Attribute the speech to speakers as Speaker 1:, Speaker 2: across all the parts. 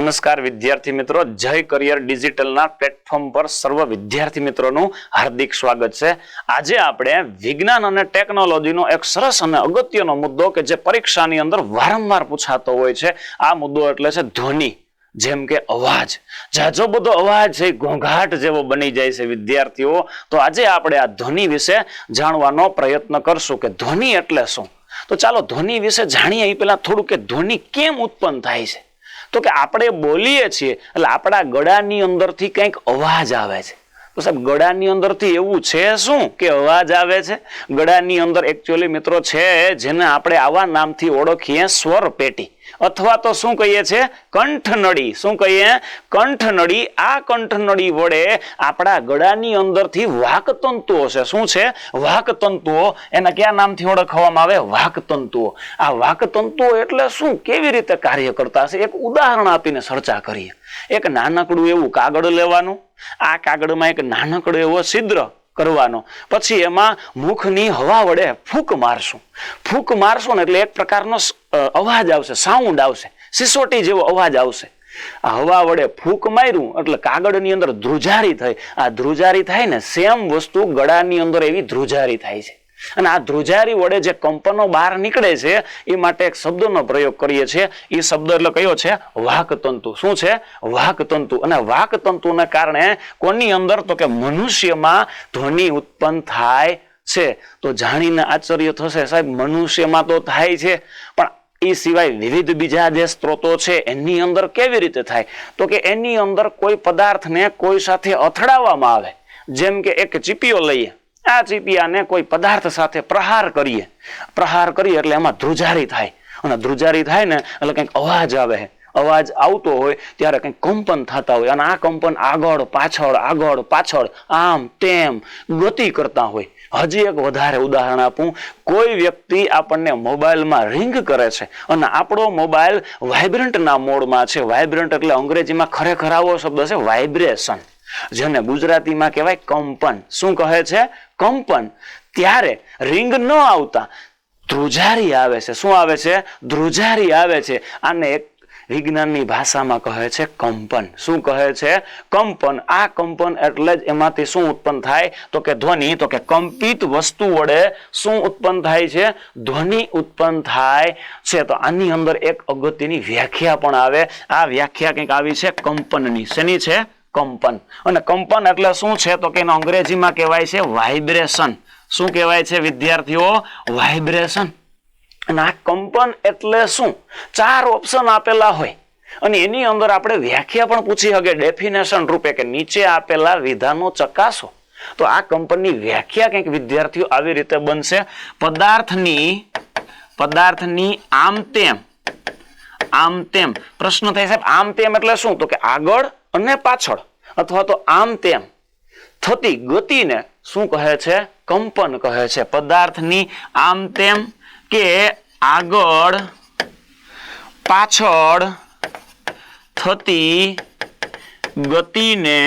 Speaker 1: નમસ્કાર વિદ્યાર્થી મિત્રો, જય કરિયર ડિજિટલના પ્લેટફોર્મ પર સર્વ વિદ્યાર્થી મિત્રોનું હાર્દિક સ્વાગત છે। આજે આપણે વિજ્ઞાન અને ટેકનોલોજીનો એક સરસ અને અગત્યનો મુદ્દો કે જે પરીક્ષાની અંદર વારંવાર પૂછાતો હોય છે, આ મુદ્દો એટલે છે ધ્વનિ। જેમ કે અવાજ, જાજો બધો અવાજ છે, ઘોંઘાટ જેવો બની જાય છે વિદ્યાર્થીઓ। તો આજે આપણે આ ધ્વનિ વિશે જાણવાનો પ્રયત્ન કરશું કે ધ્વનિ એટલે શું। તો ચાલો ધ્વનિ વિશે જાણીએ એ પહેલા થોડું કે ધ્વનિ કેમ ઉત્પન્ન થાય છે। તો કે આપણે બોલીએ છીએ એટલે આપણા ગળાની અંદરથી કંઈક અવાજ આવે છે। તો સાહેબ ગળાની અંદરથી એવું છે શું કે અવાજ આવે છે? ગળાની અંદર એકચ્યુઅલી મિત્રો છે જેને આપણે આવા નામથી ઓળખીએ સ્વર પેટી અથવા તો શું કહીએ છે કંઠનળી। શું કહીએ? કંઠનળી। આ કંઠનળી વડે આપણા ગળાની અંદરથી વાકતંતુઓ છે, શું છે? વાકતંતુઓ। એના કયા નામથી ઓળખવામાં આવે? વાકતંતુઓ। આ વાકતંતુઓ એટલે શું, કેવી રીતે કાર્ય કરતા હશે? એક ઉદાહરણ આપીને ચર્ચા કરીએ। એક નાનકડું એવું કાગળ લેવાનું, આ કાગળમાં એક નાનકડો એવો છિદ્ર કરવાનો, પછી એમાં મુખની હવા વડે ફૂંક મારશું। ફૂંક મારશું ને એટલે એક પ્રકારનો અવાજ આવશે, સાઉન્ડ આવશે, સિસોટી જેવો અવાજ આવશે। આ હવા વડે ફૂંક માર્યું એટલે કાગળની અંદર ધ્રુજારી થઈ। આ ધ્રુજારી થાય ને સેમ વસ્તુ ગળાની અંદર એવી ધ્રુજારી થાય છે, અને આ ધ્રુજારી વડે જે કંપનો બહાર નીકળે છે એ માટે એક શબ્દનો પ્રયોગ કરીએ છીએ। એ શબ્દ એટલે કયો છે? વાકતંતુ। શું છે? વાકતંતુ। અને વાકતંતુને કારણે કોની અંદર? તો કે મનુષ્યમાં ધ્વનિ ઉત્પન્ન થાય છે। તો જાણીને આશ્ચર્ય થશે, સાહેબ મનુષ્યમાં તો થાય છે, પણ એ સિવાય વિવિધ બીજા જે સ્ત્રોતો છે એની અંદર કેવી રીતે થાય? તો કે એની અંદર કોઈ પદાર્થને કોઈ સાથે અથડાવવામાં આવે, જેમ કે એક ચીપિયો લઈએ, આ ચીપિયાને કોઈ પદાર્થ સાથે પ્રહાર કરીએ એટલે એમાં ધ્રુજારી થાય, અને ધ્રુજારી થાય ને એટલે કંઈક અવાજ આવે। અવાજ આવતો હોય ત્યારે કંઈક કંપન થતા હોય, અને આ કંપન આગળ પાછળ આમ તેમ ગતિ કરતા હોય। હજી એક વધારે ઉદાહરણ આપું, કોઈ વ્યક્તિ આપણને મોબાઈલમાં રિંગ કરે છે અને આપણો મોબાઈલ વાઇબ્રન્ટના મોડમાં છે। વાઇબ્રન્ટ એટલે અંગ્રેજીમાં ખરેખર આવો શબ્દ છે વાઇબ્રેશન, જેને ગુજરાતીમાં કહેવાય કંપન। શું કહે છે? કંપન। ત્યારે રિંગ ન આવતા ધ્રુજારી આવે છે। શું આવે છે? ધ્રુજારી આવે છે। આને એક વિજ્ઞાનની ભાષામાં કહે છે કંપન। શું કહે છે? કંપન। આ કંપન એટલે જ એમાંથી શું ઉત્પન્ન થાય? તો કે ધ્વનિ। તો કે કંપિત વસ્તુ વડે શું ઉત્પન્ન થાય છે? ધ્વનિ ઉત્પન્ન થાય છે। તો આની અંદર એક અગત્યની વ્યાખ્યા પણ આવે। આ વ્યાખ્યા કંઈક આવી છે કંપનની। શેની છે? કંપન। અને કંપન એટલે શું છે? તો કે એનો અંગ્રેજીમાં કહેવાય છે વાઇબ્રેશન। શું કહેવાય છે વિદ્યાર્થીઓ? વાઇબ્રેશન। અને આ કંપન એટલે શું? 4 ઓપ્શન આપેલા હોય અને એની અંદર આપણે વ્યાખ્યા પણ પૂછી શકે ડેફિનેશન રૂપે કે નીચે આપેલા વિધાનો ચકાસો। તો આ કંપનની વ્યાખ્યા કંઈક વિદ્યાર્થીઓ આવી રીતે બનશે, પદાર્થની આમ તેમ પ્રશ્ન થાય સાહેબ આમ તેમ એટલે શું? તો કે આગળ અને પાછળ અથવા તો આમ તેમ થતી ગતિને શું કહે છે? કંપન કહે છે। પદાર્થની આમ તેમ કે આગળ પાછળ થતી ગતિને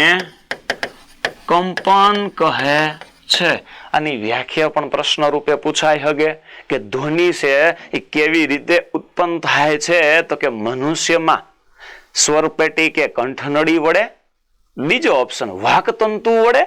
Speaker 1: કંપન કહે છે। આની વ્યાખ્યા પણ પ્રશ્ન રૂપે પૂછાઈ શકે કે ધ્વનિ છે એ કેવી રીતે ઉત્પન્ન થાય છે? તો કે મનુષ્યમાં સ્વરપેટી કે કંઠનળી વડે, બીજો ઓપ્શન વાકતંતુ વડે,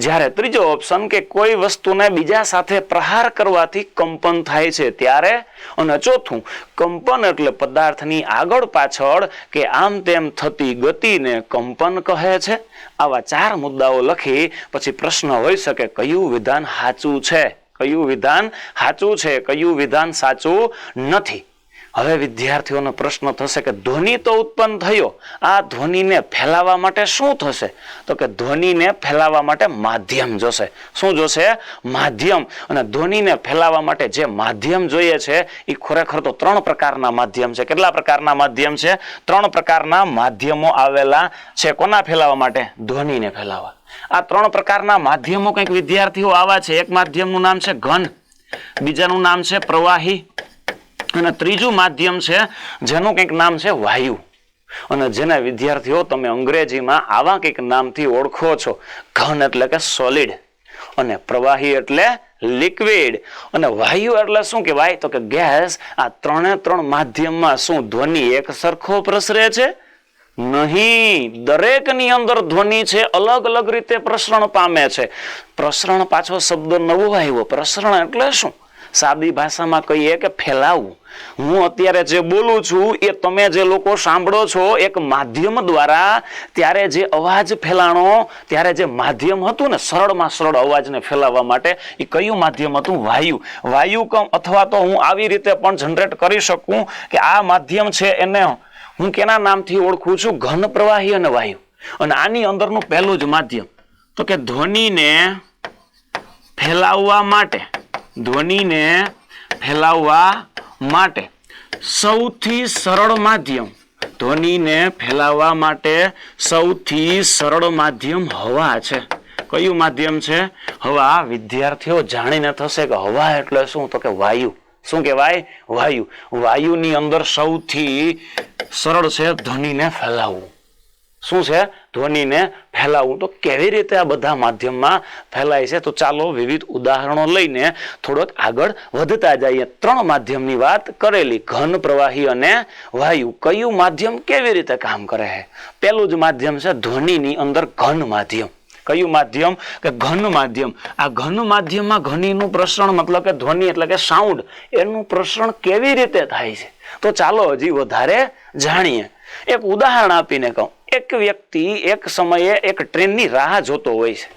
Speaker 1: જ્યારે ત્રીજો ઓપ્શન કે કોઈ વસ્તુને બીજા સાથે પ્રહાર કરવાથી કંપન થાય છે ત્યારે, અને ચોથું કંપન એટલે પદાર્થની આગળ પાછળ કે આમ તેમ થતી ગતિને કંપન કહે છે। આવા 4 મુદ્દાઓ લખી પછી પ્રશ્ન હોઈ શકે કયું વિધાન સાચું છે, કયું વિધાન સાચું છે, કયું વિધાન સાચું નથી। હવે વિદ્યાર્થીઓનો પ્રશ્ન થશે કે ધ્વનિ તો ઉત્પન્ન થયો, આ ધ્વનિને ફેલાવવા માટે શું થશે? તો કે ધ્વનિને ફેલાવવા માટે માધ્યમ જોશે। શું જોશે? માધ્યમ। અને ધ્વનિને ફેલાવવા માટે જે માધ્યમ જોઈએ છે એ ખરેખર તો 3 પ્રકારના માધ્યમ છે। કેટલા પ્રકારના માધ્યમ છે? 3 પ્રકારના માધ્યમો આવેલા છે। કોના ફેલાવવા માટે? ધ્વનિને ફેલાવવા। આ 3 પ્રકારના માધ્યમો કંઈક વિદ્યાર્થીઓ આવા છે। એક માધ્યમનું નામ છે ઘન, બીજાનું નામ છે પ્રવાહી, અને ત્રીજું માધ્યમ છે જેનું કંઈક નામ છે વાયુ। અને જેના વિદ્યાર્થીઓ તમે અંગ્રેજીમાં આવા કંઈક નામથી ઓળખો છો, ઘન એટલે કે સોલિડ, અને પ્રવાહી એટલે લિક્વિડ, અને વાયુ એટલે શું કહેવાય? તો કે ગેસ। આ 3 માધ્યમમાં શું ધ્વનિ એક સરખો પ્રસરે છે? નહીં, દરેકની અંદર ધ્વનિ છે અલગ અલગ રીતે પ્રસરણ પામે છે. પ્રસરણ પાછો શબ્દ નવો આવ્યો. પ્રસરણ એટલે શું? સાદી ભાષામાં કહીએ કે ફેલાવવું. હું અત્યારે જે બોલું છું એ તમે જે લોકો સાંભળો છો એક માધ્યમ દ્વારા, ત્યારે જે અવાજ ફેલાણો, ત્યારે જે માધ્યમ હતું ને સરળમાં સરળ અવાજને ફેલાવવા માટે, એ કયું માધ્યમ હતું? વાયુ. વાયુ અથવા તો હું આવી રીતે પણ જનરેટ કરી શકું કે આ માધ્યમ છે એને હું કેના નામથી ઓળખું છું? ઘન પ્રવાહી અને વાયુ. અને આની અંદરનું પહેલું જ માધ્યમ તો કે ધ્વનિને ફેલાવવા માટે, ધ્વનિને ફેલાવવા માટે સૌથી સરળ માધ્યમ, ધ્વનિને ફેલાવવા માટે સૌથી સરળ માધ્યમ હવા છે. કયું માધ્યમ છે? હવા. વિદ્યાર્થીઓ જાણીને થશે કે હવા એટલે શું? તો કે વાયુ. શું કહેવાય? વાયુ. વાયુની અંદર સૌથી સરળ છે ધ્વનિને ફેલાવવું. શું છે? ધ્વનિને ફેલાવવું. તો કેવી રીતે આ બધા માધ્યમમાં ફેલાય છે? તો ચાલો વિવિધ ઉદાહરણો લઈને થોડોક આગળ વધતા જઈએ. 3 માધ્યમની વાત કરેલી, ઘન, પ્રવાહી અને વાયુ. કયું માધ્યમ કેવી રીતે કામ કરે છે? પેલું જ માધ્યમ છે ધ્વનિની અંદર ઘન માધ્યમ. કયું માધ્યમ? કે ઘન માધ્યમ. આ ઘન માધ્યમમાં ઘનીનું પ્રસરણ, મતલબ કે ધ્વનિ એટલે કે સાઉન્ડ, એનું પ્રસરણ કેવી રીતે થાય છે? તો ચાલો હજી વધારે જાણીએ. એક ઉદાહરણ આપીને કહું. એક વ્યક્તિ એક સમયે એક ટ્રેનની રાહ જોતો હોય છે.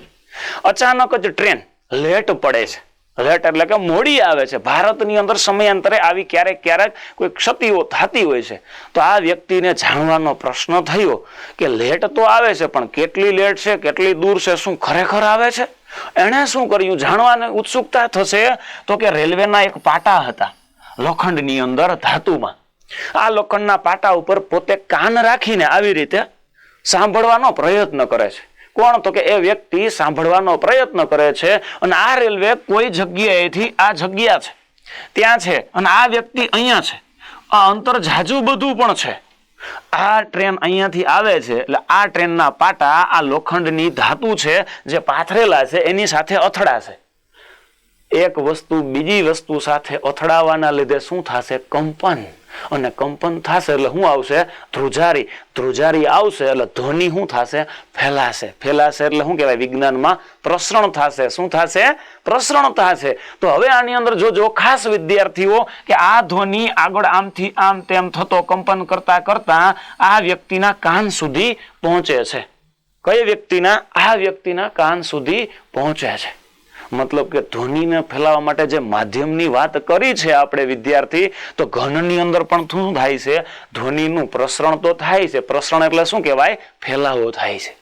Speaker 1: અચાનક જ ટ્રેન લેટ પડે છે. લેટ એટલે કે મોડી આવે છે. ભારતની અંદર સમયાંતરે આવી ક્યારેક ક્યારેક કોઈ ક્ષતિઓ થતી હોય છે. તો આ વ્યક્તિને જાણવાનો પ્રશ્ન થયો કે લેટ તો આવે છે, પણ કેટલી લેટ છે, કેટલી દૂર છે, શું ખરેખર આવે છે? એણે શું કર્યું? જાણવાની ઉત્સુકતા થશે તો કે રેલવેના એક પાટા હતા લોખંડની અંદર, ધાતુમાં. આ લોખંડના પાટા ઉપર પોતે કાન રાખીને આવી રીતે સાંભળવાનો પ્રયત્ન કરે છે. કોણ? તો કે એ વ્યક્તિ સાંભળવાનો પ્રયત્ન કરે છે. અને આ રેલવે કોઈ જગ્યાએથી આ જગ્યા છે ત્યાં છે, અને આ વ્યક્તિ અહીંયા છે. આ અંતર ઝાઝું બધું પણ છે. આ ટ્રેન અહીંયાથી આવે છે એટલે આ ટ્રેનના પાટા આ લોખંડની ધાતુ છે જે પાથરેલા છે એની સાથે અથડાશે. એક વસ્તુ બીજી વસ્તુ સાથે અથડાવાના લીધે શું થશે? કંપન. અને કંપન થશે એટલે શું આવશે? ધ્રુજારી. ધ્રુજારી આવશે એટલે ધ્વનિ શું થશે? ફેલાશે. ફેલાશે એટલે શું કહેવાય? વિજ્ઞાનમાં પ્રસરણ થશે. શું થશે? પ્રસરણ થશે. તો હવે આની અંદર જોજો ખાસ વિદ્યાર્થીઓ કે આ ધ્વનિ આગળ આમથી આમ તેમ થતો કંપન કરતા કરતા આ વ્યક્તિના કાન સુધી પહોંચે છે. કઈ વ્યક્તિના? આ વ્યક્તિના કાન સુધી પહોંચે છે. મતલબ કે ધ્વનિને ફેલાવવા માટે જે માધ્યમની વાત કરી છે આપણે વિદ્યાર્થી, તો ઘનની અંદર પણ શું થાય છે? ધ્વનિનું પ્રસરણ તો થાય છે. પ્રસરણ એટલે શું કહેવાય? ફેલાવો થાય છે.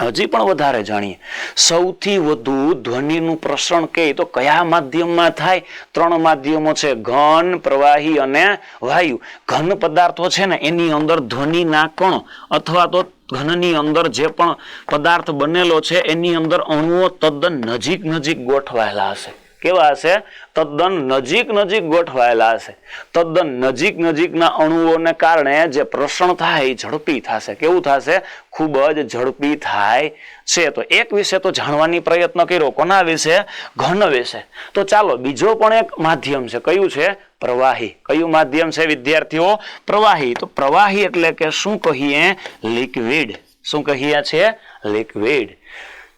Speaker 1: હજી પણ વધારે જાણીએ. સૌથી વધુ ધ્વનિનું પ્રસરણ તો કયા માધ્યમમાં થાય? 3 માધ્યમો છે, ઘન, પ્રવાહી અને વાયુ. ઘન પદાર્થો છે ને એની અંદર ધ્વનિના કણો અથવા તો ઘનની અંદર જે પણ પદાર્થ બનેલો છે એની અંદર અણુઓ તદ્દન નજીક નજીક ગોઠવાયેલા હશે. કેવા હશે? તદ્દન નજીક નજીક ગોઠવાયેલા હશે. તદ્દન નજીક નજીકના અણુઓને કારણે જે પ્રસરણ થાય એ ઝડપી થશે. કેવું થશે? ખૂબ જ ઝડપી થાય છે. તો એક વિશે તો જાણવાની પ્રયત્ન કર્યો. કોના વિશે? ઘન વિશે. તો ચાલો બીજો પણ એક માધ્યમ છે. કયું છે? પ્રવાહી. કયું માધ્યમ છે વિદ્યાર્થીઓ? પ્રવાહી. તો પ્રવાહી એટલે કે શું કહીએ? લિક્વિડ. શું કહીએ છે? લિક્વિડ.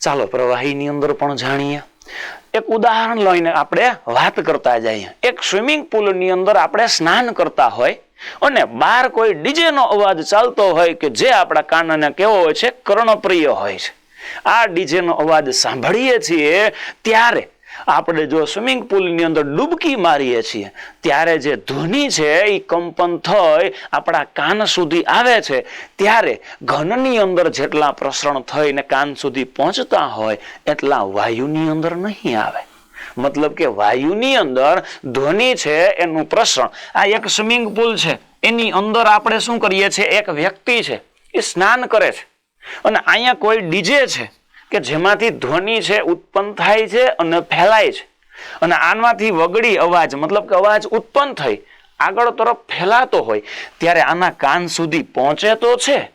Speaker 1: ચાલો પ્રવાહીની અંદર પણ જાણીએ. એક ઉદાહરણ લઈને આપણે વાત કરતા જઈએ. એક સ્વિમિંગ પુલની અંદર આપણે સ્નાન કરતા હોય અને બહાર કોઈ ડીજે નો અવાજ ચાલતો હોય કે જે આપણા કાનને કેવો હોય છે? કર્ણપ્રિય હોય છે. આ ડીજે નો અવાજ સાંભળીએ છીએ ત્યારે આપણે જો સ્વિમિંગ પુલની અંદર ડૂબકી મારીએ છીએ ત્યારે જે ધ્વનિ છે એ કંપન થઈ આપણા કાન સુધી આવે છે. ત્યારે ઘનની અંદર જેટલા પ્રસરણ થઈને કાન સુધી પહોંચતા હોય એટલા વાયુની અંદર નહીં આવે. મતલબ કે વાયુની અંદર ધ્વનિ છે એનું પ્રસરણ. આ એક સ્વિમિંગ પુલ છે, એની અંદર આપણે શું કરીએ છીએ? એક વ્યક્તિ છે એ સ્નાન કરે છે અને અહીંયા કોઈ ડીજે છે કે જેમાંથી ધ્વનિ છે ઉત્પન્ન થાય છે અને ફેલાય છે. અને આમાંથી વગડી અવાજ, મતલબ કે અવાજ ઉત્પન્ન થઈ આગળ તરફ ફેલાતો હોય ત્યારે આના કાન સુધી પહોંચે તો છે,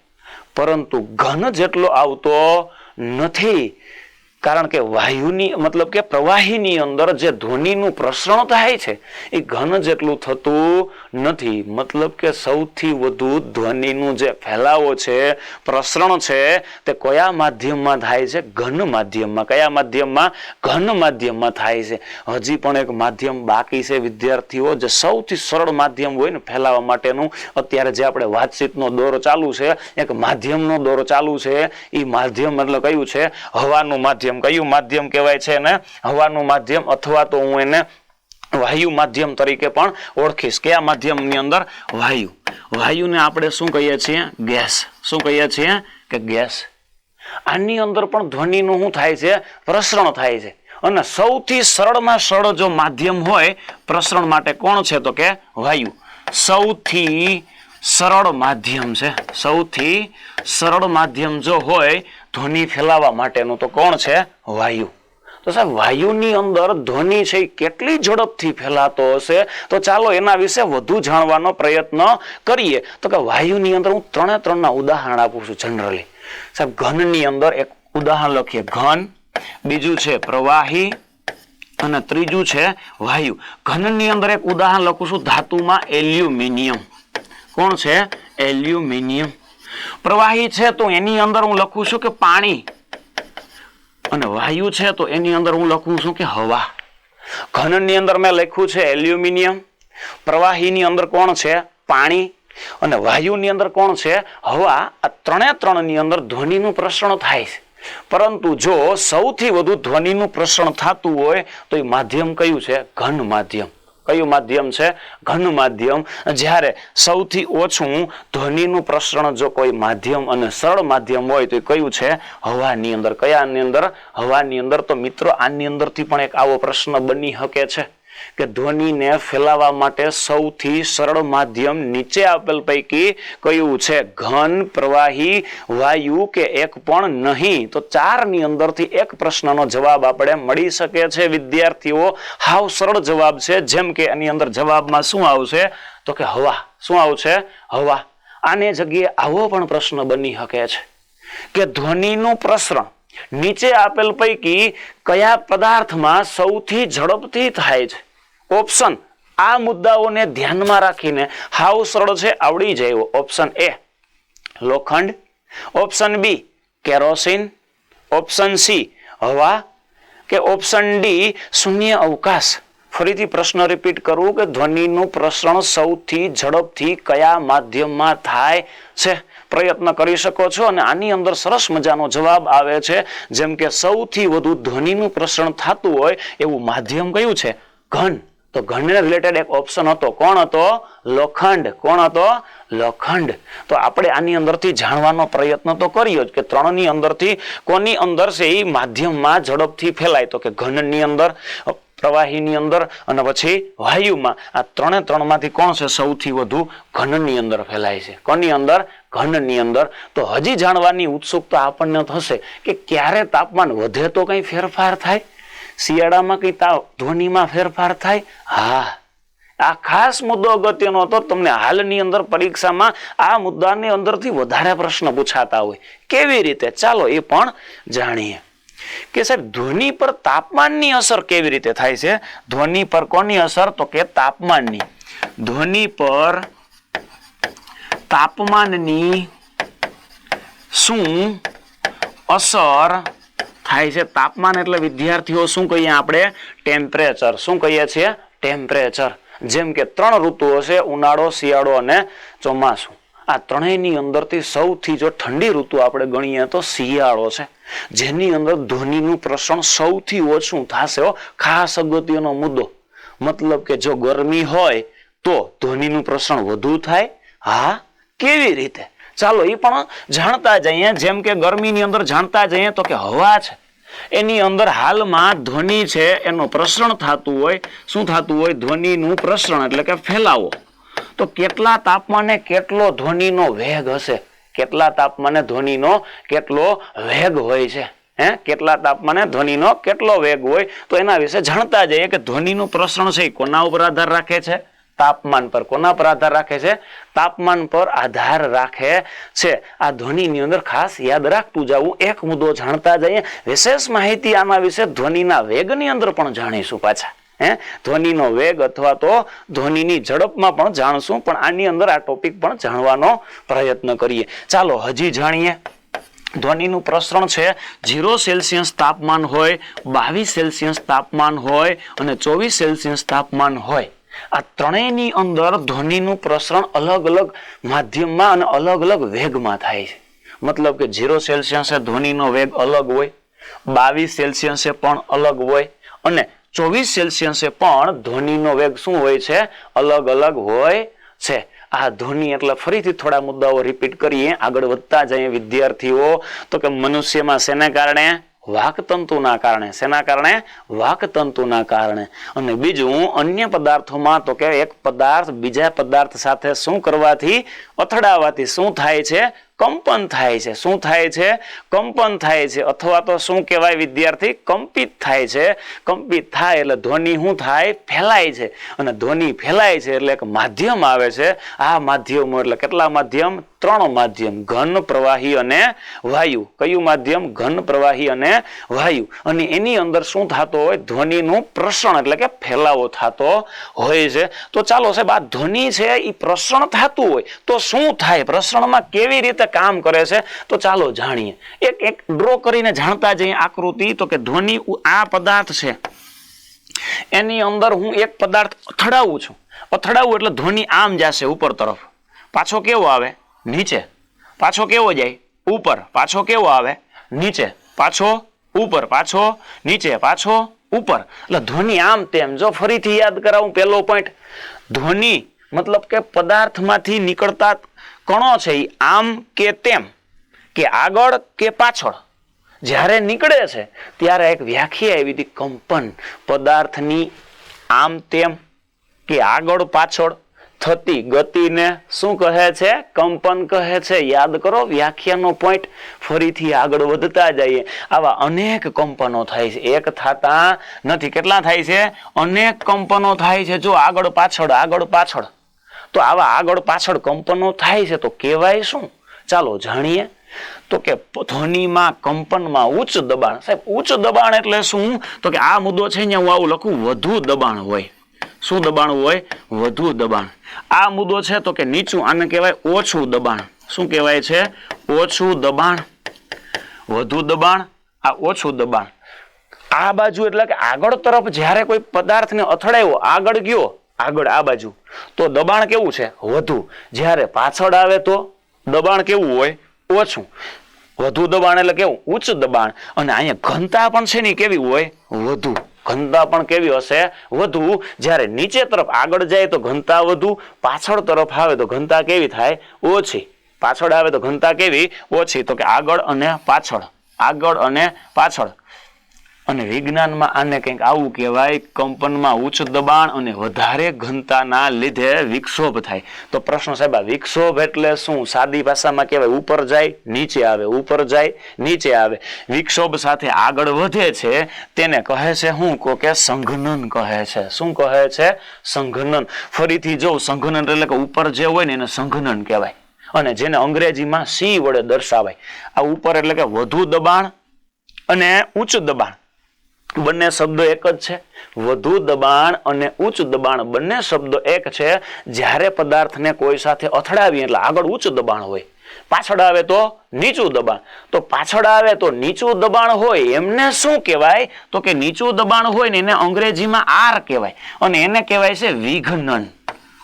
Speaker 1: પરંતુ ઘન જેટલો આવતો નથી. કારણ કે વાયુની મતલબ કે પ્રવાહીની અંદર જે ધ્વનિનું પ્રસરણ થાય છે એ ઘન જેટલું થતું નથી. મતલબ કે સૌથી વધુ ધ્વનિનું જે ફેલાવો છે, પ્રસરણ છે, તે કયા માધ્યમમાં થાય છે? ઘન માધ્યમમાં. કયા માધ્યમમાં? ઘન માધ્યમમાં થાય છે. હજી પણ એક માધ્યમ બાકી છે વિદ્યાર્થીઓ, જે સૌથી સરળ માધ્યમ હોય ને ફેલાવા માટેનું. અત્યારે જે આપણે વાતચીતનો દોર ચાલુ છે, એક માધ્યમનો દોર ચાલુ છે. એ માધ્યમ એટલે કયું છે? હવાનું માધ્યમ. કયું માધ્યમ કહેવાય છે એને? હવાનું માધ્યમ, અથવા તો હું એને વાયુ માધ્યમ તરીકે પણ ઓળખીશ. કયા માધ્યમની અંદર? વાયુ. વાયુને આપણે શું કહીએ છીએ? ગેસ. શું કહીએ છીએ? કે ગેસ. આની અંદર પણ ધ્વનિનું શું થાય છે? પ્રસરણ થાય છે. અને સૌથી સરળમાં સરળ જો માધ્યમ હોય પ્રસરણ માટે કોણ છે? તો કે વાયુ. સૌથી સરળ માધ્યમ છે. સૌથી સરળ માધ્યમ જો હોય ધ્વનિ ફેલાવા માટેનું તો કોણ છે? વાયુ. તો સાહેબ વાયુની અંદર ધ્વનિ છે કેટલી ઝડપથી ફેલાતો હશે? તો ચાલો એના વિશે વધુ જાણવાનો પ્રયત્ન કરીએ. તો કે વાયુની અંદર હું ત્રણના ઉદાહરણ આપું છું જનરલી. સાહેબ ઘનની અંદર એક ઉદાહરણ લખીએ. ઘન, બીજું છે પ્રવાહી, અને ત્રીજું છે વાયુ. ઘનની અંદર એક ઉદાહરણ લખું છું ધાતુમાં એલ્યુમિનિયમ. કોણ છે? એલ્યુમિનિયમ. પ્રવાહી છે તો એની અંદર હું લખું છું કે પાણી, અને વાયુ છે તો એની અંદર હું લખું છું કે હવા. ઘનની અંદર મેં લખ્યું છે એલ્યુમિનિયમ, પ્રવાહીની અંદર કોણ છે? પાણી, અને વાયુની અંદર કોણ છે? હવા. આ ત્રણની અંદર ધ્વનિનું પ્રસરણ થાય છે. પરંતુ જો સૌથી વધુ ધ્વનિનું પ્રસરણ થતું હોય તો એ માધ્યમ કયું છે? ઘન માધ્યમ. કયું માધ્યમ છે? ઘન માધ્યમ. જ્યારે સૌથી ઓછું ધ્વનિનું પ્રસરણ જો કોઈ માધ્યમ અને સરળ માધ્યમ હોય તો એ કયું છે? હવાની અંદર. કયાની અંદર? હવાની અંદર. તો મિત્રો આની અંદરથી પણ એક આવો પ્રશ્ન બની શકે છે કે ધ્વનિને ફેલાવા માટે સૌથી સરળ માધ્યમ નીચે આપેલ પૈકી કયું છે? ઘન, પ્રવાહી, વાયુ કે એક પણ નહીં? તો 4ની અંદરથી એક પ્રશ્નનો જવાબ આપણે મળી શકે છે વિદ્યાર્થીઓ. હાવ સરળ જવાબ છે. જેમ કે એની અંદર જવાબમાં શું આવશે? તો કે હવા. શું આવશે? હવા. આને જગ્યાએ આવો પણ પ્રશ્ન બની શકે છે કે ધ્વનિનું પ્રસરણ નીચે આપેલ પૈકી કયા પદાર્થમાં સૌથી ઝડપથી થાય છે? ઓપ્શન આ મુદ્દાઓને ધ્યાનમાં રાખીને હાવ સરળ છે, આવડી જાય. ઓપ્શન એ લોખંડ, option B kerosene, option C હવા, કે ઓપ્શન ડી શૂન્ય અવકાશ. ફરીથી પ્રશ્ન રિપીટ કરું કે ધ્વનિનું પ્રસરણ સૌથી ઝડપથી કયા માધ્યમમાં થાય છે? પ્રયત્ન કરી શકો છો અને આની અંદર સરસ મજાનો જવાબ આવે છે. જેમ કે સૌથી વધુ ધ્વનિનું પ્રસરણ થતું હોય એવું માધ્યમ કયું છે? ઘન. તો ઘનને રિલેટેડ એક ઓપ્શન હતો. કોણ હતો? લોખંડ. કોણ હતો? લોખંડ. તો આપણે આની અંદરથી જાણવાનો પ્રયત્ન તો કર્યો જ કે ત્રણની અંદરથી કોની અંદર છે એ માધ્યમમાં ઝડપથી ફેલાય? તો કે ઘનની અંદર, પ્રવાહીની અંદર, અને પછી વાયુમાં. આ ત્રણમાંથી કોણ છે સૌથી વધુ? ઘનની અંદર ફેલાય છે. કોની અંદર? ઘનની અંદર. તો હજી જાણવાની ઉત્સુકતા આપણને થશે કે ક્યારે તાપમાન વધે તો કઈ ફેરફાર થાય? શિયાળામાં કઈ ધ્વનિમાં ફેરફાર થાય? હા, આ ખાસ મુદ્દો અગત્યનો હતો. તમને હાલની અંદર પરીક્ષામાં આ મુદ્દાની અંદરથી વધારે પ્રશ્ન પૂછાતા હોય. કેવી રીતે? ચાલો એ પણ જાણીએ કે સાહેબ ધ્વનિ પર તાપમાનની અસર કેવી રીતે થાય છે? ધ્વનિ પર કોની અસર? તો કે તાપમાનની. ધ્વનિ પર તાપમાનની શું અસર થાય છે? તાપમાન એટલે વિદ્યાર્થીઓ શું કહીએ આપણે? ટેમ્પરેચર. શું કહીએ છીએ? ટેમ્પરેચર. જેમ કે 3 ઋતુઓ છે, ઉનાળો, શિયાળો અને ચોમાસું. આ ત્રણેયની અંદરથી સૌથી જો ઠંડી ઋતુ આપણે ગણીએ તો શિયાળો છે, જેની અંદર ધ્વનિનું પ્રસરણ સૌથી ઓછું થશે. ખાસ અગત્યનો મુદ્દો. મતલબ કે જો ગરમી હોય તો ધ્વનિનું પ્રસરણ વધુ થાય? હા, કેવી રીતે? ચાલો એ પણ જાણતા જઈએ. જેમ કે ગરમીની અંદર જાણતા જઈએ તો કે હવા છે એની અંદર હાલમાં ધ્વનિ છે એનું પ્રસરણ થતું હોય. શું થતું હોય? ધ્વનિનું પ્રસરણ એટલે કે ફેલાવો. તો કેટલા તાપમાને કેટલો ધ્વનિનો વેગ હશે? કેટલા તાપમાને ધ્વનિનો કેટલો વેગ હોય છે? કેટલા તાપમાને ધ્વનિનો કેટલો વેગ હોય? તો એના વિશે જાણતા જઈએ કે ધ્વનિનું પ્રસરણ છે એ કોના ઉપર આધાર રાખે છે? તાપમાન પર. કોના પર આધાર રાખે છે? તાપમાન પર આધાર રાખે છે. આ ધ્વનિની અંદર ખાસ યાદ રાખતું જવું. એક મુદ્દો જાણતા જઈએ. વિશેષ માહિતી આના વિશે ધ્વનિના વેગની અંદર પણ જાણીશું પાછા. ધ્વનિનો વેગ અથવા તો ધ્વનિની ઝડપમાં પણ જાણશું, પણ આની અંદર આ ટોપિક પણ જાણવાનો પ્રયત્ન કરીએ. ચાલો હજી જાણીએ. ધ્વનિનું પ્રસરણ છે 0 સેલ્સિયસ તાપમાન હોય, 22 સેલ્સિયસ તાપમાન હોય અને 24 સેલ્સિયસ તાપમાન હોય. આ ત્રણેયની અંદર ધ્વનિનું પ્રસરણ અલગ અલગ માધ્યમમાં અને અલગ અલગ વેગમાં થાય છે. મતલબ કે 0 સેલ્સિયસે ધ્વનિનો વેગ અલગ હોય, 22 સેલ્સિયસે પણ અલગ હોય અને 24 સેલ્સિયસે પણ ધ્વનિનો વેગ શું હોય છે? અલગ અલગ હોય છે. આ ધ્વનિ એટલે ફરીથી થોડા મુદ્દાઓ રિપીટ કરીએ, આગળ વધતા જઈએ વિદ્યાર્થીઓ. તો કે મનુષ્યમાં શેના કારણે? વાકતંતુના કારણે. શેના કારણે? વાકતંતુના કારણે. અને બીજું અન્ય પદાર્થોમાં તો કે એક પદાર્થ બીજા પદાર્થ સાથે શું કરવાથી? અથડાવાથી શું થાય છે? કંપન થાય છે. શું થાય છે? કંપન થાય છે. અથવા તો શું કહેવાય વિદ્યાર્થી? કંપિત થાય છે. કંપિત થાય એટલે ધ્વનિ શું થાય? ફેલાય છે. અને ધ્વનિ ફેલાય છે એટલે એક માધ્યમ આવે છે. આ માધ્યમો એટલે કેટલા માધ્યમ? 3 માધ્યમ, ઘન, પ્રવાહી અને વાયુ. કયું માધ્યમ? ઘન, પ્રવાહી અને વાયુ. અને એની અંદર શું થતો હોય? ધ્વનિનું પ્રસરણ એટલે કે ફેલાવો થતો હોય છે. તો ચાલો સાહેબ, આ ધ્વનિ છે એ પ્રસરણ થતું હોય તો શું થાય? પ્રસરણમાં કેવી રીતે કામ કરે છે? તો ચાલો જાણીએ. એક ડ્રો કરીને જાણતા જઈએ આકૃતિ. તો કે ધ્વનિ આ પદાર્થ છે, એની અંદર હું એક પદાર્થ અથડાવું છું. અથડાવું એટલે ધ્વનિ આમ જશે ઉપર તરફ. પાછો કેવો આવે? નીચે. પાછો કેવો જાય? ઉપર. પાછો કેવો આવે? નીચે. પાછો ઉપર. પાછો નીચે. પાછો ઉપર. એટલે ધ્વનિ આમ તેમ. જો ફરીથી યાદ કરાવું પહેલો પોઈન્ટ. ધ્વનિ મતલબ કે પદાર્થમાંથી નીકળતા કણો છે એ આમ કે તેમ, કે આગળ કે પાછળ જ્યારે નીકળે છે ત્યારે એક વ્યાખ્યા આવી હતી કંપન. પદાર્થની આમ તેમ કે આગળ પાછળ થતી ગતિને શું કહે છે? કંપન કહે છે. યાદ કરો વ્યાખ્યાનો પોઈન્ટ. ફરીથી આગળ વધતા જઈએ. આવા અનેક કંપનો થાય છે. એક થતા નથી. કેટલા થાય છે? અનેક કંપનો થાય છે. જો આગળ પાછળ આગળ પાછળ. તો આવા આગળ પાછળ કંપનો થાય છે તો કહેવાય શું? ચાલો જાણીએ. તો કે ધ્વનિમાં કંપનમાં ઉચ્ચ દબાણ. સાહેબ ઉચ્ચ દબાણ એટલે શું? તો કે આ મુદ્દો છે અહીંયા હું આવું લખું, વધુ દબાણ હોય. શું દબાણ હોય? વધુ દબાણ. આ મુદ્દો છે તો કે નીચું, આને કહેવાય ઓછું દબાણ. શું કહેવાય છે? ઓછું દબાણ. વધુ દબાણ, આ ઓછું દબાણ. આ બાજુ એટલે કે આગળ તરફ જ્યારે કોઈ પદાર્થને અથડાયો, આગળ ગયો, આગળ આ બાજુ, તો દબાણ કેવું છે? વધુ. જ્યારે પાછળ આવે તો દબાણ કેવું હોય? ઓછું. વધુ દબાણ એટલે કેવું? ઉચ્ચ દબાણ. અને અહીંયા ઘનતા પણ છે ને કેવી હોય? વધુ. ઘનતા પણ કેવી હશે? વધુ. જ્યારે નીચે તરફ આગળ જાય તો ઘનતા વધુ, પાછળ તરફ આવે તો ઘનતા કેવી થાય? ઓછી. પાછળ આવે તો ઘનતા કેવી? ઓછી. તો કે આગળ અને પાછળ. આગળ અને પાછળ. અને વિજ્ઞાનમાં આને કંઈક આવું કહેવાય, કંપનમાં ઉચ્ચ દબાણ અને વધારે ઘનતાના લીધે વિક્ષોભ થાય. તો પ્રશ્ન સાહેબ, વિક્ષોભ એટલે શું? સાદી ભાષામાં કહેવાય ઉપર જાય નીચે આવે, ઉપર જાય નીચે આવે. વિક્ષોભ સાથે આગળ વધે છે તેને કહે છે શું? કે સંઘનન કહે છે. શું કહે છે? સંઘનન. ફરીથી જો સંઘનન એટલે કે ઉપર જે હોય ને એને સંઘનન કહેવાય. અને જેને અંગ્રેજીમાં સી વડે દર્શાવાય. આ ઉપર એટલે કે વધુ દબાણ અને ઉચ્ચ દબાણ. બંને શબ્દો એક જ છે. વધુ દબાણ અને ઉચ્ચ દબાણ બંને શબ્દો એક છે. જ્યારે પદાર્થને કોઈ સાથે અથડાવીએ એટલે આગળ ઉચ્ચ દબાણ હોય, પાછળ આવે તો નીચું દબાણ. તો પાછળ આવે તો નીચું દબાણ હોય એમને શું કહેવાય? તો કે નીચું દબાણ હોય ને એને અંગ્રેજીમાં આર કહેવાય અને એને કહેવાય છે વિઘનન.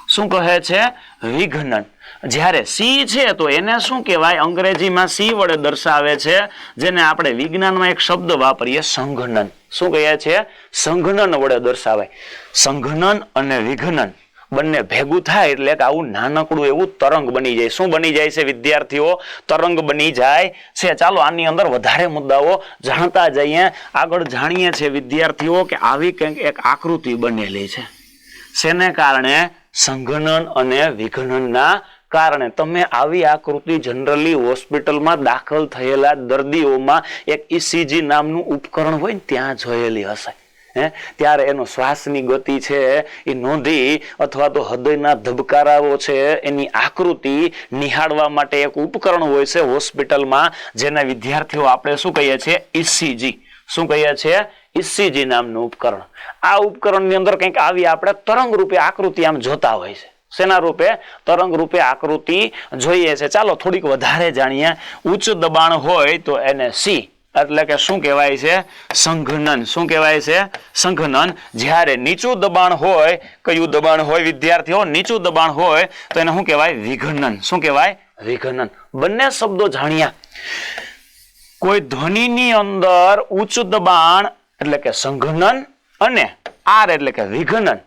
Speaker 1: શું કહે છે? વિઘનન. જ્યારે સી છે તો એને શું કહેવાય? અંગ્રેજીમાં સી વડે દર્શાવે છે, જેને આપણે વિજ્ઞાનમાં એક શબ્દ વાપરીએ સંઘનન. શું કહીએ છીએ? સંઘનન વડે દર્શાવાય. સંઘનન અને વિઘનન બંને ભેગું થાય એટલે કે આવું નાનકડું એવું તરંગ બની જાય. શું બની જાય છે વિદ્યાર્થીઓ? તરંગ બની જાય છે. ચાલો આની અંદર વધારે મુદ્દાઓ જાણતા જઈએ. આગળ જાણીએ છીએ વિદ્યાર્થીઓ કે આવી કંઈક એક આકૃતિ બનેલી છે. શેને કારણે? સંઘનન અને વિઘનનના કારણે. તમે આવી આકૃતિ જનરલી હોસ્પિટલમાં દાખલ થયેલા દર્દીઓમાં એક ECG નામનું ઉપકરણ હોય ને ત્યાં જોયેલી હશે. ત્યારે એનો શ્વાસની ગતિ છે એ નોંધી અથવા તો હૃદયના ધબકારાઓ છે એની આકૃતિ નિહાળવા માટે એક ઉપકરણ હોય છે હોસ્પિટલમાં, જેના વિદ્યાર્થીઓ આપણે શું કહીએ છીએ? ECG. શું કહીએ છીએ? ECG નામનું ઉપકરણ. આ ઉપકરણની અંદર કંઈક આવી આપણે તરંગ રૂપે આકૃતિ આમ જોતા હોય છે. શેના રૂપે? તરંગ રૂપે આકૃતિ જોઈએ છે. ચાલો થોડીક વધારે જાણીએ. ઉચ્ચ દબાણ હોય તો એને C એટલે કે શું કહેવાય છે? સંઘનન. શું કહેવાય છે? સંઘનન. જ્યારે નીચું દબાણ હોય, કયું દબાણ હોય વિદ્યાર્થીઓ? નીચું દબાણ હોય તો એને શું કહેવાય? વિઘનન. શું કહેવાય? વિઘનન. બંને શબ્દો જાણ્યા. કોઈ ધ્વનિની અંદર ઉચ્ચ દબાણ એટલે કે સંઘનન અને R એટલે કે વિઘનન,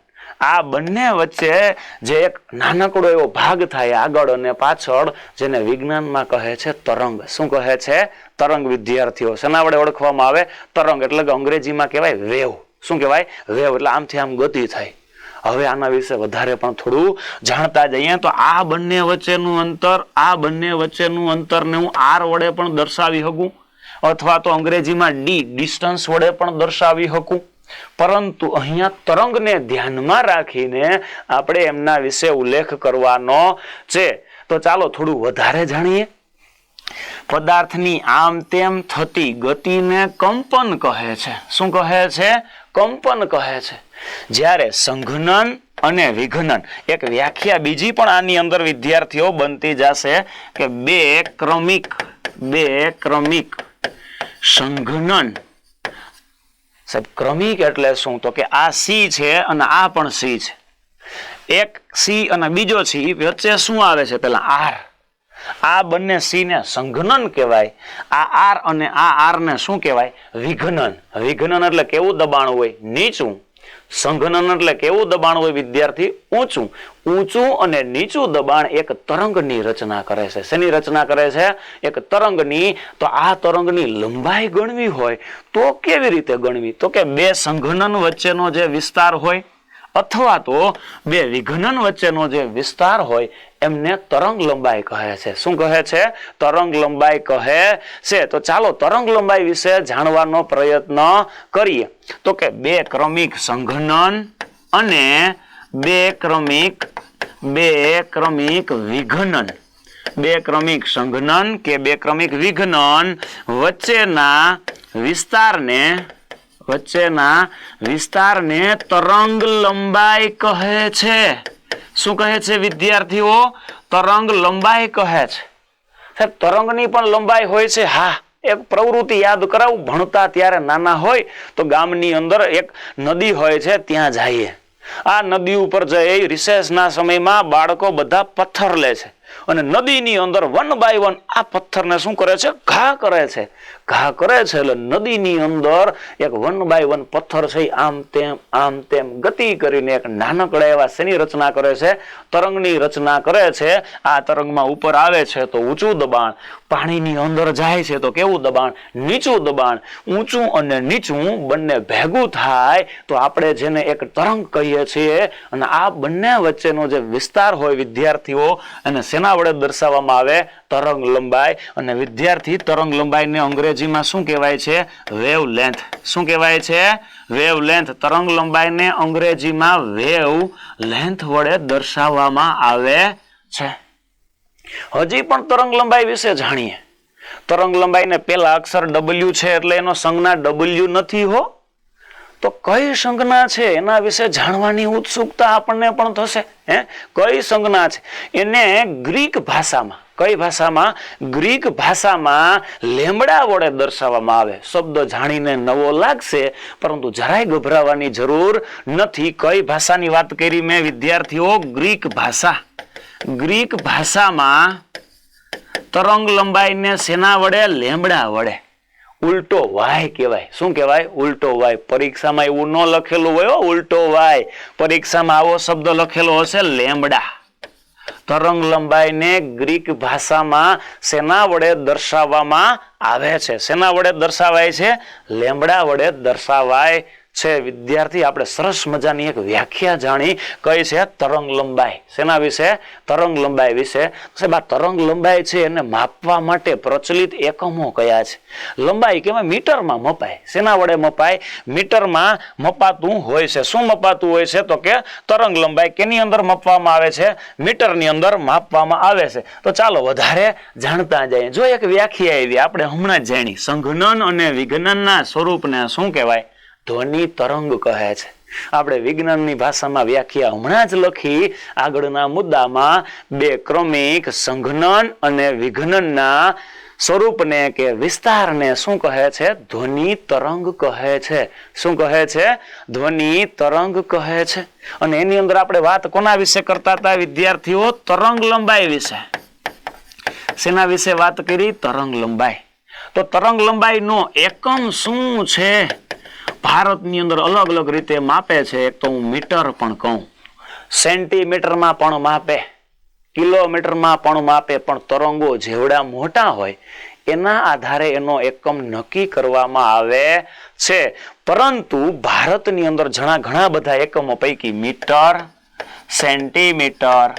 Speaker 1: આ બંને વચ્ચે જે એક નાનકડો એવો ભાગ થાય આગળ અને પાછળ, જેને વિજ્ઞાનમાં કહે છે તરંગ. શું કહે છે? તરંગ. વિદ્યાર્થીઓ શેના વડે ઓળખવામાં આવે? તરંગ. એટલે કે અંગ્રેજીમાં કહેવાય વેવ. શું કહેવાય? વેવ. એટલે આમથી આમ ગતિ થાય. હવે આના વિશે વધારે પણ થોડું જાણતા જઈએ તો આ બંને વચ્ચેનું અંતરને હું R વડે પણ દર્શાવી શકું, અથવા તો અંગ્રેજીમાં ડિસ્ટન્સ વડે પણ દર્શાવી શકું. પરંતુ અહીંયા તરંગને ધ્યાનમાં રાખીને આપણે એમના વિશે ઉલ્લેખ કરવાનો છે. તો ચાલો થોડું વધારે જાણીએ. પદાર્થની આમ તેમ થતી ગતિને કંપન કહે છે. શું કહે છે? કંપન કહે છે. જ્યારે સંઘનન અને વિઘનન, એક વ્યાખ્યા બીજી પણ આની અંદર વિદ્યાર્થીઓ બનતી જશે કે બે ક્રમિક સંઘનન. સાહેબ ક્રમિક એટલે શું? તો કે આ C છે અને આ પણ C છે. એક C અને બીજો C, વચ્ચે શું આવે છે? પેલા R. આ બંને C ને સંઘનન કહેવાય. આ R અને આ R ને શું કહેવાય? વિઘનન. વિઘનન એટલે કેવું દબાણ હોય? નીચું. સંઘનન એટલે કેવું દબાણ હોય વિદ્યાર્થી? ઊંચું. ઊંચું અને નીચું દબાણ એક તરંગની રચના કરે છે. શેની રચના કરે છે? એક તરંગની. તો આ તરંગની લંબાઈ ગણવી હોય તો કેવી રીતે ગણવી? તો કે બે સંઘનન વચ્ચેનો જે વિસ્તાર હોય અથવા તો બે વિઘનન વચ્ચેનો જે વિસ્તાર હોય એમને તરંગ લંબાઈ કહે છે. શું કહે છે? તરંગ લંબાઈ કહે છે. તો ચાલો તરંગ લંબાઈ વિશે જાણવાનો પ્રયત્ન કરીએ. તો કે બે ક્રમિક સંઘનન અને બે ક્રમિક વિઘનન. બે ક્રમિક સંઘનન કે બે ક્રમિક વિઘનન વચ્ચેના વિસ્તારને તરંગ લંબાઈ કહે છે. શું કહે છે વિદ્યાર્થીઓ? તરંગ લંબાઈ કહે છે. સાહેબ તરંગની પણ લંબાઈ હોય છે? હા. એક પ્રવૃત્તિ યાદ કરાવું. ભણતા ત્યારે નાના હોય તો ગામની અંદર એક નદી હોય છે, ત્યાં જઈએ. આ નદી ઉપર જઈ રિસેસના સમયમાં બાળકો બધા પથ્થર લે છે અને નદીની અંદર 1 બાય 1 આ પથ્થરને શું કરે છે? ઘા કરે છે. એટલે નદીની અંદર એક 1 બાય 1 પથ્થર છે આમ તેમ ગતિ કરીને એક નાનકડા એવા શેની રચના કરે છે? તરંગની રચના કરે છે. આ તરંગમાં ઉપર આવે છે તો ઊંચું દબાણ, પાણીની અંદર જાય છે તો કેવું દબાણ? નીચું દબાણ. ઊંચું અને નીચું બંને ભેગું થાય તો આપણે જેને એક તરંગ કહીએ છીએ. અને આ બંને વચ્ચેનો જે વિસ્તાર હોય વિદ્યાર્થીઓ, અને શેના વડે દર્શાવવામાં આવે? તરંગ લંબાઈ. અને વિદ્યાર્થી તરંગ લંબાઈને અંગ્રેજીમાં શું કહેવાય છે? Wave length. શું કહેવાય છે? Wave length. તરંગ લંબાઈને અંગ્રેજીમાં વેવ લેન્થ વડે દર્શાવવામાં આવે છે. હજી પણ તરંગ લંબાઈ વિશે જાણીએ. તરંગ લંબાઈને પેલા અક્ષર W છે એટલે એનો સંજ્ઞા W નથી હો. તો કઈ સંજ્ઞા છે એના વિશે જાણવાની ઉત્સુકતા આપણને પણ થશે. કઈ સંજ્ઞા છે? એને ગ્રીક ભાષામાં, કઈ ભાષામાં? ગ્રીક ભાષામાં લેમ્બડા વડે દર્શાવવામાં આવે. શબ્દ જાણીને નવો લાગશે પરંતુ જરાય ગભરાવાની જરૂર નથી. કઈ ભાષાની વાત કરી મેં વિદ્યાર્થીઓ? ગ્રીક ભાષા. ગ્રીક ભાષામાં તરંગ લંબાઈને શેના વડે? લેમ્બડા વડે. ઉલટો વાય કહેવાય. શું કહેવાય? ઉલટો વાય. પરીક્ષામાં એવું ન લખેલું હોય ઉલટો વાય. પરીક્ષામાં આવો શબ્દ લખેલો હશે લેમ્બડા. તરંગ લંબાઈને ગ્રીક ભાષામાં શેના વડે દર્શાવવામાં આવે છે? શેના વડે દર્શાવાય છે? લેમ્બડા વડે દર્શાવાય છે વિદ્યાર્થી આપણે સરસ મજાની એક વ્યાખ્યા જાણી કઈ છે તરંગ લંબાઈ. શેના વિશે? તરંગ લંબાઈ વિશે. સાહેબ આ તરંગ લંબાઈ છે એને માપવા માટે પ્રચલિત એકમો કયા છે? લંબાઈ કેવાય મીટરમાં મપાય. શેના વડે મપાય? મીટરમાં મપાતું હોય છે. શું મપાતું હોય છે? તો કે તરંગ લંબાઈ કેની અંદર મપવામાં આવે છે? મીટરની અંદર માપવામાં આવે છે. તો ચાલો વધારે જાણતા જઈએ. જો એક વ્યાખ્યા એવી આપણે હમણાં જ જાણી, સંઘનન અને વિઘનનના સ્વરૂપને શું કહેવાય? ધ્વનિ તરંગ કહે છે. આપણે વિજ્ઞાનની ભાષામાં વ્યાખ્યા હમણાં જ લખી. આગળના મુદ્દામાં બે ક્રમિક સંઘનન અને વિઘનનના સ્વરૂપને કે વિસ્તારને શું કહે છે? ધ્વનિ તરંગ કહે છે. શું કહે છે? ધ્વનિ તરંગ કહે છે. અને એની અંદર આપણે વાત કોના વિશે કરતા હતા વિદ્યાર્થીઓ? તરંગ લંબાઈ વિશે. શેના વિશે વાત કરી? તરંગ લંબાઈ. તો તરંગ લંબાઈનો એકમ શું છે? ભારતની અંદર અલગ અલગ રીતે માપે છે. એક તો હું મીટર પણ કહું, સેન્ટીમીટરમાં પણ માપે, કિલોમીટરમાં પણ માપે, પણ તરંગો જેવડા મોટા હોય એના આધારે એનો એકમ નક્કી કરવામાં આવે છે. પરંતુ ભારતની અંદર ઘણા બધા એકમો પૈકી મીટર, સેન્ટીમીટર,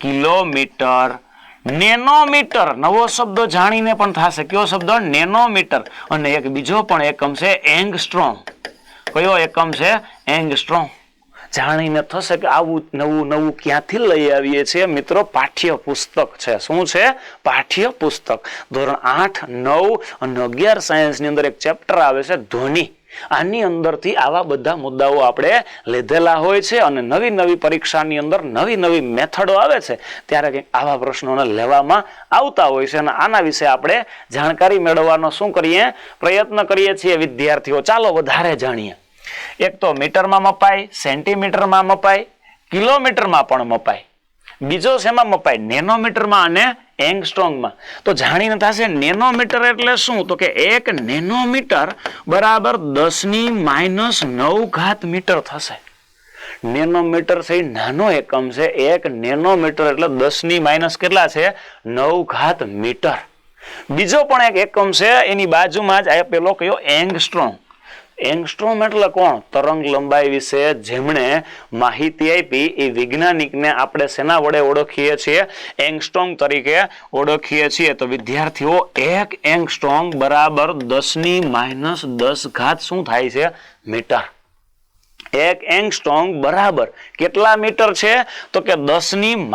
Speaker 1: કિલોમીટર, નેનોમીટર, નવો શબ્દ જાણીને પણ થશે. કયો શબ્દ? નેનોમીટર. અને એક બીજો પણ એકમ છે એંગસ્ટ્રોમ. કયો એકમ છે? એંગસ્ટ્રોમ. જાણીને થશે કે આવું નવું ક્યાંથી લઈ આવીએ છીએ મિત્રો? પાઠ્ય પુસ્તક છે. શું છે? પાઠ્ય પુસ્તક. ધોરણ 8, 9 અને 11 સાયન્સની અંદર એક ચેપ્ટર આવે છે ધ્વનિ. આની અંદરથી આવા બધા મુદ્દાઓ આપણે લીધેલા હોય છે. અને નવી પરીક્ષાની અંદર નવી મેથડો આવે છે ત્યારે કંઈક આવા પ્રશ્નોને લેવામાં આવતા હોય છે. અને આના વિશે આપણે જાણકારી મેળવવાનો શું કરીએ? પ્રયત્ન કરીએ છીએ વિદ્યાર્થીઓ. ચાલો વધારે જાણીએ. એક તો મીટરમાં મપાય, સેન્ટીમીટરમાં મપાય, કિલોમીટરમાં પણ મપાય. બીજો શેમાં મપાય? નેનોમીટરમાં અને એંગસ્ટ્રોમમાં. તો જાણીને થશે નેનોમીટર એટલે શું? તો કે 1 નેનોમીટર બરાબર 10⁻⁹ મીટર થશે. નેનોમીટર છે નાનો એકમ છે. 1 નેનોમીટર એટલે 10⁻ કેટલા છે? 9 મીટર. બીજો પણ એક એકમ છે એની બાજુમાં જ પેલો કયો? એંગસ્ટ્રોમ. એંગસ્ટ્રોમ એટલે કોણ? તરંગ લંબાઈ વિશે જેમણે માહિતી આપી એ વૈજ્ઞાનિકને આપણે શેના વડે ઓળખીએ છીએ? એંગસ્ટ્રોમ તરીકે ઓળખીએ છીએ. તો વિદ્યાર્થીઓ 1 એંગસ્ટ્રોમ બરાબર 10⁻⁻ શું થાય છે? મીટર. 1 એંગસ્ટ્રોમ બરાબર કેટલા મીટર છે? તો કે 10⁻⁻.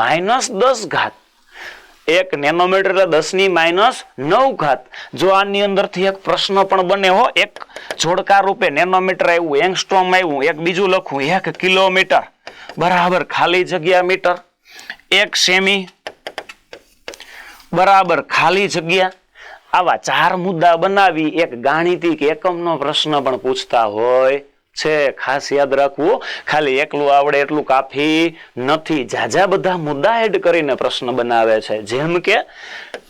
Speaker 1: 1 નેનોમીટર એટલે 10⁻⁹. જો આની અંદરથી એક પ્રશ્ન પણ બને હો, એક જોડકા રૂપે નેનોમીટર આવ્યું, એંગસ્ટ્રોમ આવ્યું, એક બીજું લખું 1 કિલોમીટર બરાબર ખાલી જગ્યા મીટર, 1 સેમી બરાબર ખાલી જગ્યા. આવા 4 મુદ્દા બનાવી એક ગાણિતિક એકમનો પ્રશ્ન પણ પૂછતા હોય છે. ખાસ યાદ રાખવું. ખાલી એકલું આવડે એટલું કાફી નથી. જાજા બધા મુદ્દા એડ કરીને પ્રશ્ન બનાવે છે. જેમ કે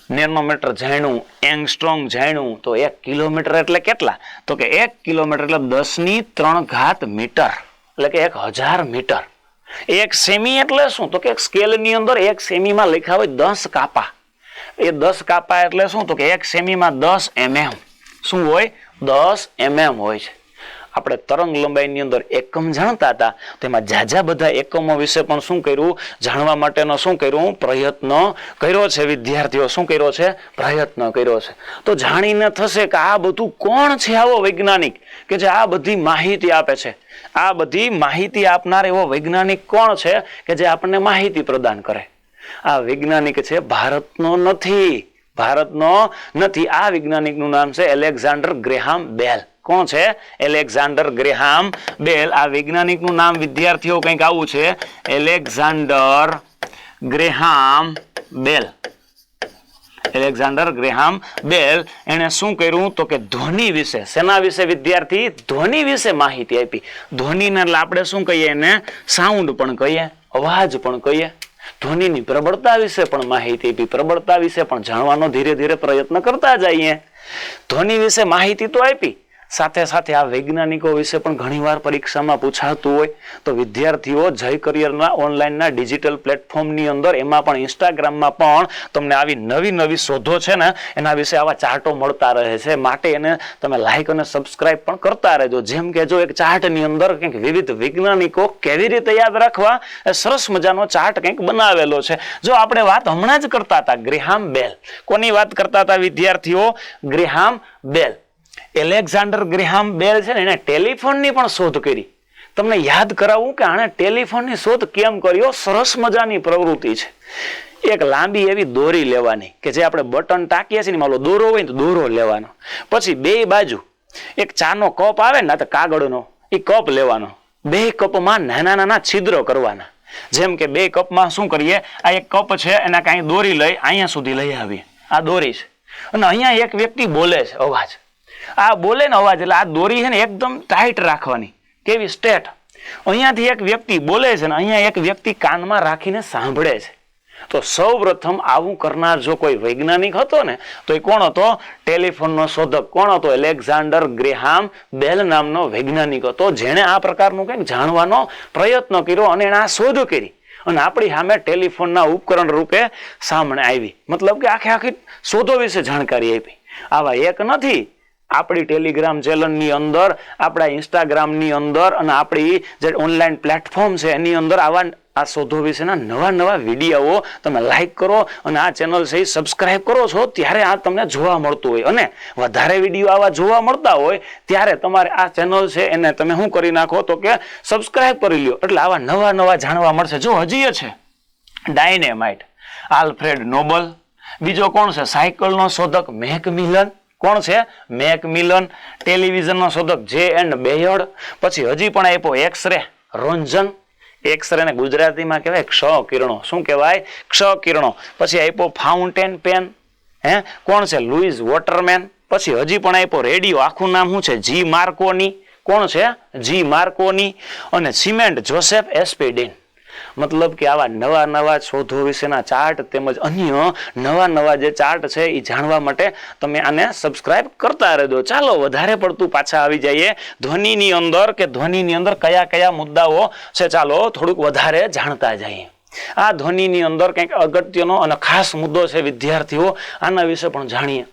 Speaker 1: નેનોમીટર જાણ્યું, એંગસ્ટ્રોમ જાણ્યું, તો 1 કિલોમીટર એટલે કેટલા? તો કે 1 કિલોમીટર એટલે 10⁻³ મીટર, એટલે કે 1000 મીટર. 1 સેમી એટલે શું? તો કે સ્કેલની અંદર 1 સેમીમાં લખ્યા હોય 10 કાપા. એ 10 કાપા એટલે શું? તો કે 1 સેમીમાં 10 mm. શું હોય? 10 mm હોય છે. આપણે તરંગ લંબાઈની અંદર એકમ જાણતા હતા, તેમાં જાજા બધા એકમો વિશે પણ શું કર્યું? જાણવા માટેનો શું કર્યું? પ્રયત્ન કર્યો છે વિદ્યાર્થીઓ. શું કર્યો છે? પ્રયત્ન કર્યો છે. તો જાણીને થશે કે આ બધું કોણ છે આવો વૈજ્ઞાનિક કે જે આ બધી માહિતી આપે છે? આ બધી માહિતી આપનાર એવો વૈજ્ઞાનિક કોણ છે કે જે આપણને માહિતી પ્રદાન કરે? આ વૈજ્ઞાનિક છે ભારતનો નથી. ભારતનો નથી. આ વૈજ્ઞાનિકનું નામ છે એલેક્ઝાન્ડર ગ્રેહામ બેલ. કોણ છે? એલેક્ઝાન્ડર ગ્રેહામ બેલ. આ વૈજ્ઞાનિકનું નામ વિદ્યાર્થીઓ કંઈક આવું છે, એલેક્ઝાન્ડર ગ્રેહામ બેલ. એલેક્ઝાન્ડર ગ્રેહામ બેલ. એને શું કર્યું? તો કે ધ્વનિ વિશે. શેના વિશે વિદ્યાર્થી? ધ્વનિ વિશે માહિતી આપી. ધ્વનિને એટલે આપણે શું કહીએ? એને સાઉન્ડ પણ કહીએ, અવાજ પણ કહીએ. ધ્વનિની પ્રબળતા વિશે પણ માહિતી આપી. પ્રબળતા વિશે પણ જાણવાનો ધીરે ધીરે પ્રયત્ન કરતા જઈએ. ધ્વનિ વિશે માહિતી તો આપી, સાથે સાથે આ વૈજ્ઞાનિકો વિશે પણ ઘણીવાર પરીક્ષામાં પૂછાતું હોય તો વિદ્યાર્થીઓ જય કરિયરના ઓનલાઈનના ડિજિટલ પ્લેટફોર્મની અંદર એમાં પણ ઇન્સ્ટાગ્રામમાં પણ તમને આવી નવી નવી શોધો છે ને એના વિશે આવા ચાર્ટો મળતા રહે છે. માટે એને તમે લાઈક અને સબસ્ક્રાઇબ પણ કરતા રહેજો. જેમ કે જો એક ચાર્ટની અંદર કંઈક વિવિધ વૈજ્ઞાનિકો કેવી રીતે યાદ રાખવા એ સરસ મજાનો ચાર્ટ કંઈક બનાવેલો છે. જો આપણે વાત હમણાં જ કરતા હતા ગ્રેહામ બેલ. કોની વાત કરતા હતા વિદ્યાર્થીઓ? ગ્રેહામ બેલ. એલેક્ઝાન્ડર ગ્રેહામ બેલ છે ને એને ટેલિફોનની પણ શોધ કરી. તમને યાદ કરાવું કે આણે ટેલિફોનની શોધ કેમ કર્યો? સરસ મજાની પ્રવૃત્તિ છે. એક લાંબી એવી દોરી લેવાની કે જે આપણે બટન ટાંકીએ છીએ ને માલો દોરો હોય ને તો દોરો લેવાનો. પછી બે બાજુ એક ચાનો કપ આવે ને તો કાગળનો એ કપ લેવાનો. બે કપમાં નાના નાના છિદ્રો કરવાના. જેમ કે બે કપમાં શું કરીએ, આ એક કપ છે એના કાંઈ દોરી લઈ અહીંયા સુધી લઈ આવીએ. આ દોરી છે અને અહીંયા એક વ્યક્તિ બોલે છે અવાજ. આ બોલે ને અવાજ એટલે આ દોરી છે ને એકદમ ટાઈટ રાખવાની. કેવી? સ્ટેટ. અહીંયાથી એક વ્યક્તિ બોલે છે ને અહીંયા એક વ્યક્તિ કાનમાં રાખીને સાંભળે છે. તો સૌ પ્રથમ આવું કરનાર જો કોઈ વૈજ્ઞાનિક હતો ને તો એ કોણ હતો? ટેલિફોનનો શોધક. કોણ હતો? એલેક્ઝાન્ડર ગ્રેહામ બેલ નામનો વૈજ્ઞાનિક હતો, જેણે આ પ્રકારનું કંઈક જાણવાનો પ્રયત્ન કર્યો અને એણે આ શોધ કરી અને આપણી સામે ટેલિફોનના ઉપકરણ રૂપે સામે આવી. મતલબ કે આખી શોધો વિશે જાણકારી આપી. આવા એક નથી, આપણી ટેલિગ્રામ ચેનલની અંદર, આપણા ઇન્સ્ટાગ્રામની અંદર અને આપણી જે ઓનલાઈન પ્લેટફોર્મ છે એની અંદર આવા આ શોધો વિશેના નવા નવા વિડીયો તમે લાઈક કરો અને આ ચેનલ છે સબસ્ક્રાઇબ કરો છો ત્યારે આ તમને જોવા મળતું હોય. અને વધારે વિડીયો આવા જોવા મળતા હોય ત્યારે તમારે આ ચેનલ છે એને તમે શું કરી નાખો તો કે સબસ્ક્રાઇબ કરી લ્યો. એટલે આવા નવા નવા જાણવા મળશે. જો હજી છે ડાયનેમાઇટ, આલ્ફ્રેડ નોબલ. બીજો કોણ છે? સાયકલનો શોધક મેકમિલન. કોણ છે? મેકમિલન. ટેલિવિઝનનો શોધક જે.એન. બેયર્ડ. પછી હજી પણ આપ્યો એક્સરે, રોન્ઝન. એક્સરે ને ગુજરાતીમાં કહેવાય ક્ષ કિરણો. શું કહેવાય? ક્ષ કિરણો. પછી આપ્યો ફાઉન્ટેન પેન. કોણ છે? Louis Waterman. પછી હજી પણ આપ્યો રેડિયો. આખું નામ શું છે? જી માર્કોની. કોણ છે? જી માર્કોની. અને સિમેન્ટ, જોસેફ એસ્પેડિન. મતલબ કે આવા નવા નવા શોધો વિશેના ચાર્ટ તેમજ અન્ય નવા નવા જે ચાર્ટ છે એ જાણવા માટે તમે આને સબસ્ક્રાઇબ કરતા રહેજો. ચાલો વધારે પડતું પાછા આવી જઈએ ધ્વનિની અંદર કે ધ્વનિની અંદર કયા કયા મુદ્દાઓ છે ચાલો થોડુંક વધારે જાણતા જઈએ. આ ધ્વનિની અંદર કંઈક અગત્યનો અને ખાસ મુદ્દો છે વિદ્યાર્થીઓ, આના વિશે પણ જાણીએ.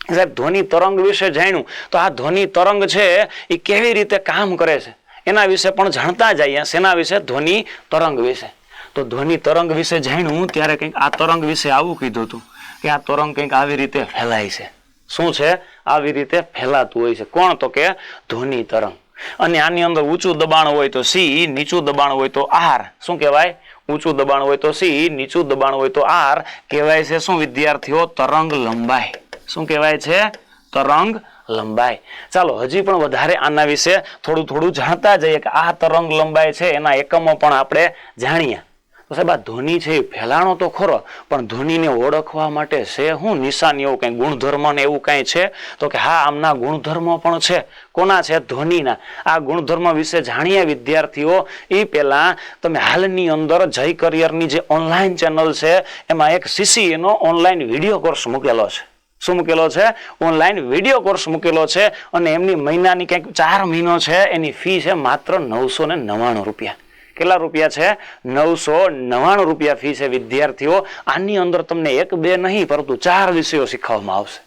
Speaker 1: સાહેબ ધ્વનિ તરંગ વિશે જાણ્યું તો આ ધ્વનિ તરંગ છે એ કેવી રીતે કામ કરે છે એના વિશે પણ જાણતા જઈએ. શેના વિશે? ધ્વનિ તરંગ વિશે. તો ધ્વનિ તરંગ વિશે જાણ્યું ત્યારે કંઈક આ તરંગ વિશે આવું કીધું હતું કે આ તરંગ કંઈક આવી રીતે ફેલાય છે. શું છે? આવી રીતે ફેલાતું હોય છે. કોણ? તો કે ધ્વનિ તરંગ. અને આની અંદર ઊંચું દબાણ હોય તો સી, નીચું દબાણ હોય તો આર. શું કહેવાય? ઊંચું દબાણ હોય તો સી, નીચું દબાણ હોય તો આર. કહેવાય છે શું વિદ્યાર્થીઓ? તરંગ લંબાઈ. શું કહેવાય છે? તરંગ લંબાઈ. ચાલો હજી પણ વધારે આના વિશે થોડું જાણતા જઈએ કે આ તરંગ લંબાઈ છે એના એકમો પણ આપણે જાણીએ. તો સાહેબ આ ધ્વનિ છે એ ફેલાણો તો ખરો, પણ ધ્વનિને ઓળખવા માટે છે શું નિશાની, એવું કંઈ ગુણધર્મ ને એવું કંઈ છે? તો કે હા, આમના ગુણધર્મો પણ છે. કોના છે? ધ્વનિના. આ ગુણધર્મ વિશે જાણીએ વિદ્યાર્થીઓ એ પહેલા તમે હાલની અંદર જય કરિયરની જે ઓનલાઈન ચેનલ છે એમાં એક CCA નો ઓનલાઈન વિડીયો કોર્સ મૂકેલો છે. શું મૂકેલો છે? ઓનલાઈન વિડીયો કોર્સ મૂકેલો છે અને એમની મહિનાની કંઈક 4 મહિનો છે એની ફી છે માત્ર 999 રૂપિયા. કેટલા રૂપિયા છે? 999 રૂપિયા ફી છે વિદ્યાર્થીઓ. આની અંદર તમને 1 2 નહીં પરંતુ 4 વિષયો શીખવવામાં આવશે.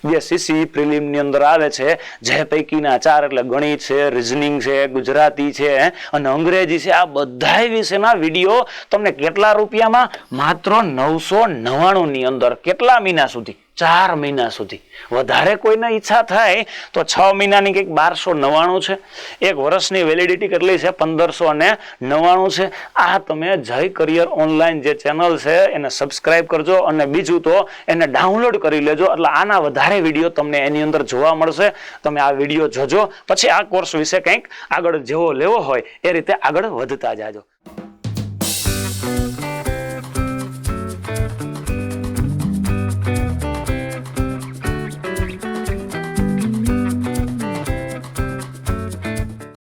Speaker 1: જે CCA પ્રિલિમની અંદર આવે છે જે પૈકીના 4 એટલે ગણિત છે, રીઝનિંગ છે, ગુજરાતી છે અને અંગ્રેજી છે. આ બધા વિશેના વિડીયો તમને કેટલા રૂપિયામાં? માત્ર 999 ની અંદર. કેટલા મહિના સુધી? 4 મહિના સુધી. વધારે કોઈને ઈચ્છા થાય તો 6 મહિનાની કંઈક 1299 છે. 1 વર્ષની વેલિડિટી કેટલી છે? 1599 છે. આ તમે જય કરિયર ઓનલાઈન જે ચેનલ છે એને સબસ્ક્રાઇબ કરજો અને બીજું તો એને ડાઉનલોડ કરી લેજો. એટલે આના વધારે વિડીયો તમને એની અંદર જોવા મળશે. તમે આ વિડીયો જોજો, પછી આ કોર્સ વિશે કંઈક આગળ જેવો લેવો હોય એ રીતે આગળ વધતા જાજો.